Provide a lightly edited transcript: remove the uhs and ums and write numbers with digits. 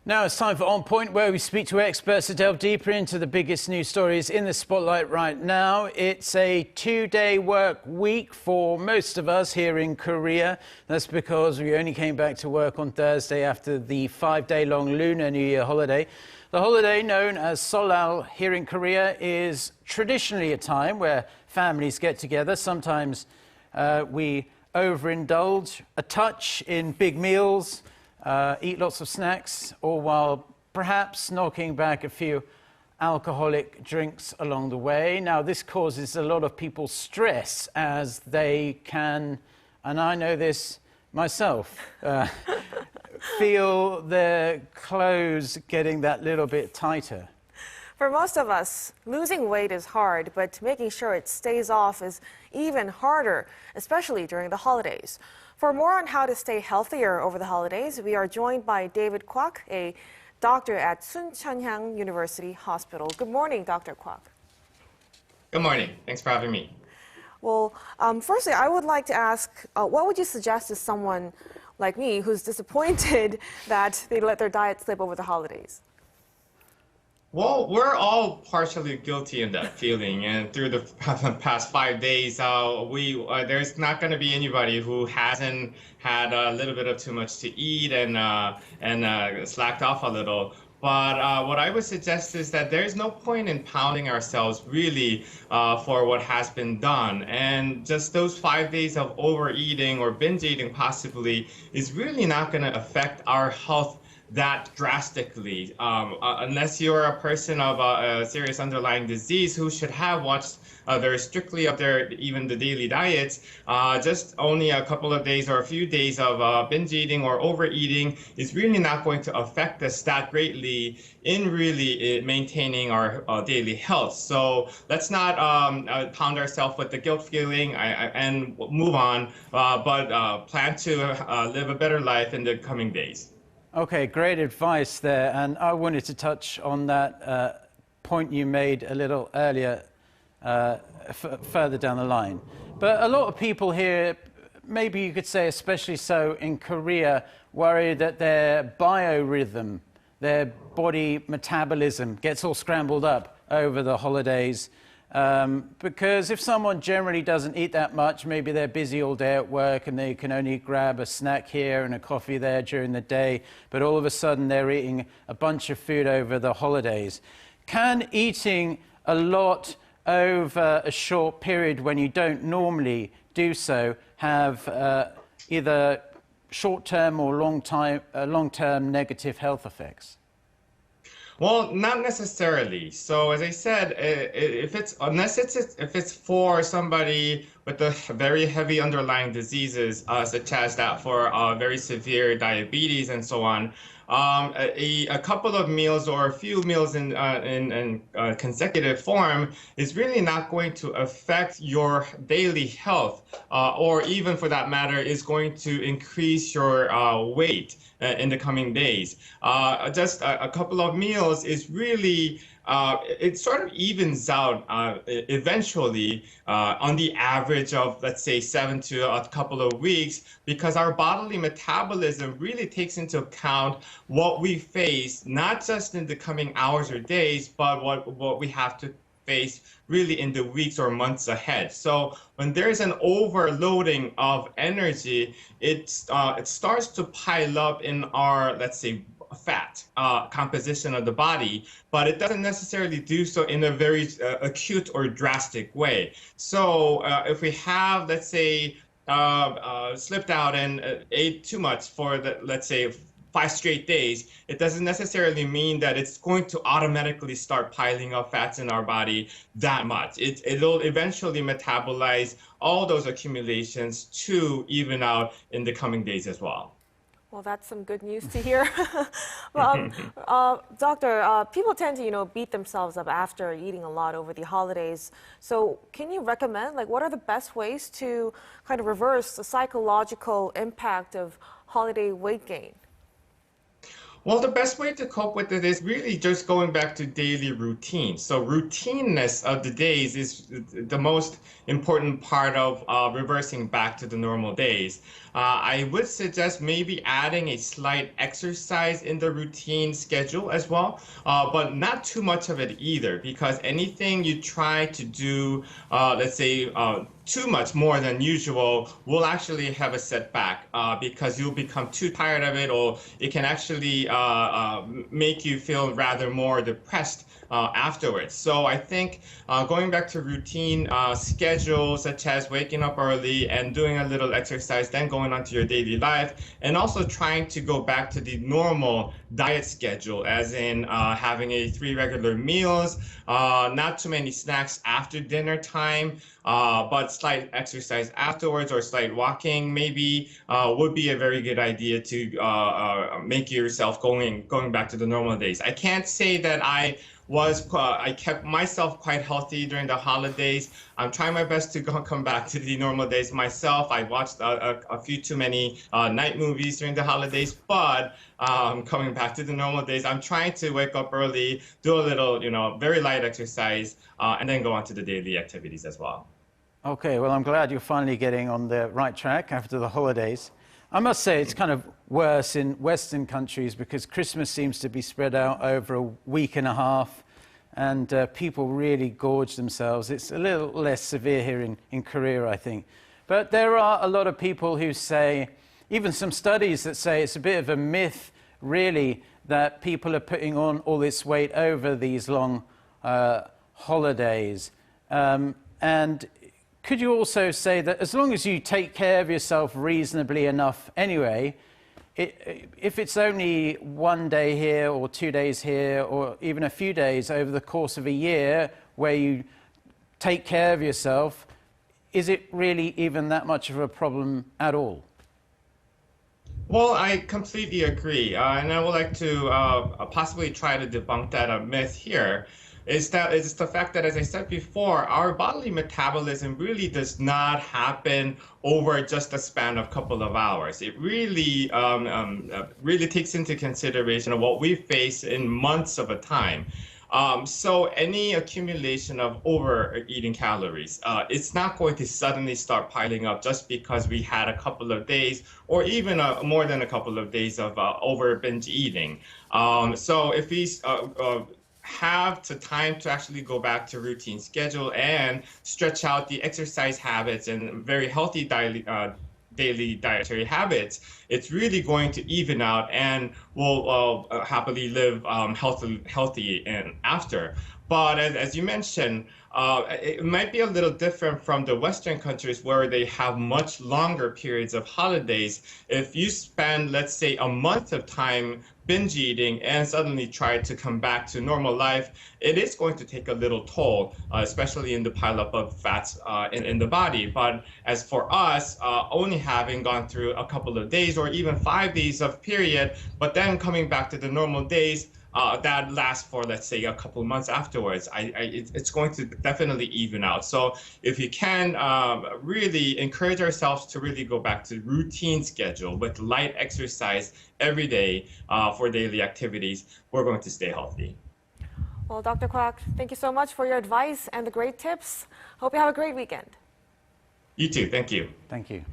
Now it's time for On Point, where we speak to experts to delve deeper into the biggest news stories in the spotlight right now. It's a 2-day work week for most of us here in Korea. That's because we only came back to work on Thursday after the 5-day-long Lunar New Year holiday. The holiday, known as Seollal here in Korea, is traditionally a time where families get together. Sometimes we overindulge a touch in big meals, eat lots of snacks, or while perhaps knocking back a few alcoholic drinks along the way. Now, this causes a lot of people stress as they can, and I know this myself, feel their clothes getting that little bit tighter. For most of us, losing weight is hard, but making sure it stays off is even harder, especially during the holidays. For more on how to stay healthier over the holidays, we are joined by David Kwak, a doctor at Hyang University Hospital. Good morning, Dr. Kwak. Good morning. Thanks for having me. Well, firstly, I would like to ask, what would you suggest to someone like me who's disappointed that they let their diet slip over the holidays? Well, we're all partially guilty in that feeling, and through the past 5 days, there's not going to be anybody who hasn't had a little bit of too much to eat and slacked off a little. But what I would suggest is that there's no point in pounding ourselves really for what has been done. And just those 5 days of overeating or binge eating possibly is really not going to affect our health that drastically, unless you're a person of a serious underlying disease who should have watched very strictly of even the daily diets. Just only a couple of days or a few days of binge eating or overeating is really not going to affect us that greatly in really maintaining our daily health. So let's not pound ourselves with the guilt feeling and move on, but plan to live a better life in the coming days. Okay, great advice there. And I wanted to touch on that point you made a little earlier, further down the line. But a lot of people here, maybe you could say especially so in Korea, worry that their biorhythm, their body metabolism gets all scrambled up over the holidays. Because if someone generally doesn't eat that much, maybe they're busy all day at work and they can only grab a snack here and a coffee there during the day, but all of a sudden they're eating a bunch of food over the holidays. Can eating a lot over a short period when you don't normally do so have either short-term or long-term negative health effects? Well, not necessarily. So as I said, if it's for somebody with a very heavy underlying diseases, such as that for very severe diabetes and so on, a couple of meals or a few meals in consecutive form is really not going to affect your daily health, or even for that matter, is going to increase your weight in the coming days. Just a couple of meals is really, it sort of evens out eventually on the average of, let's say, 7 to a couple of weeks, because our bodily metabolism really takes into account what we face, not just in the coming hours or days, but what we have to face really in the weeks or months ahead. So when there's an overloading of energy, it starts to pile up in our, let's say, fat composition of the body, but it doesn't necessarily do so in a very acute or drastic way. So if we have, let's say, slipped out and ate too much for, let's say, 5 straight days, it doesn't necessarily mean that it's going to automatically start piling up fats in our body that much. It'll eventually metabolize all those accumulations to even out in the coming days as well. Well, that's some good news to hear. Well, doctor, people tend to, beat themselves up after eating a lot over the holidays. So can you recommend, what are the best ways to kind of reverse the psychological impact of holiday weight gain? Well, the best way to cope with it is really just going back to daily routine. So routineness of the days is the most important part of reversing back to the normal days. I would suggest maybe adding a slight exercise in the routine schedule as well, but not too much of it either, because anything you try to do, let's say, too much more than usual will actually have a setback because you'll become too tired of it, or it can actually make you feel rather more depressed afterwards. So I think going back to routine schedule, such as waking up early and doing a little exercise, then going on to your daily life, and also trying to go back to the normal diet schedule, as in having 3 regular meals, not too many snacks after dinner time, but slight exercise afterwards or slight walking maybe would be a very good idea to make yourself going back to the normal days. I can't say that I kept myself quite healthy during the holidays. I'm trying my best to come back to the normal days myself. I watched a few too many night movies during the holidays, but coming back to the normal days, I'm trying to wake up early, do a little, very light exercise, and then go on to the daily activities as well. Okay, well, I'm glad you're finally getting on the right track after the holidays. I must say it's kind of worse in Western countries because Christmas seems to be spread out over a week and a half, and people really gorge themselves. It's a little less severe here in Korea, I think. But there are a lot of people who say, even some studies that say it's a bit of a myth, really, that people are putting on all this weight over these long holidays. And could you also say that as long as you take care of yourself reasonably enough anyway, if it's only 1 day here or 2 days here or even a few days over the course of a year where you take care of yourself, is it really even that much of a problem at all? Well, I completely agree, and I would like to possibly try to debunk that myth here. Is the fact that, as I said before, our bodily metabolism really does not happen over just a span of a couple of hours. It really really takes into consideration what we face in months of a time. So any accumulation of overeating calories, it's not going to suddenly start piling up just because we had a couple of days or even more than a couple of days of over binge eating. So if we have the time to actually go back to routine schedule and stretch out the exercise habits and very healthy daily dietary habits, it's really going to even out and we'll happily live healthy and after. But as you mentioned, it might be a little different from the Western countries where they have much longer periods of holidays. If you spend, let's say, a month of time binge eating and suddenly try to come back to normal life, it is going to take a little toll, especially in the pileup of fats in the body. But as for us, only having gone through a couple of days or even 5 days of period, but then coming back to the normal days, that lasts for, let's say, a couple of months afterwards, it's going to definitely even out. So if you can really encourage ourselves to really go back to routine schedule with light exercise every day for daily activities, we're going to stay healthy. Well, Dr. Kwak, thank you so much for your advice and the great tips. Hope you have a great weekend. You too. Thank you. Thank you.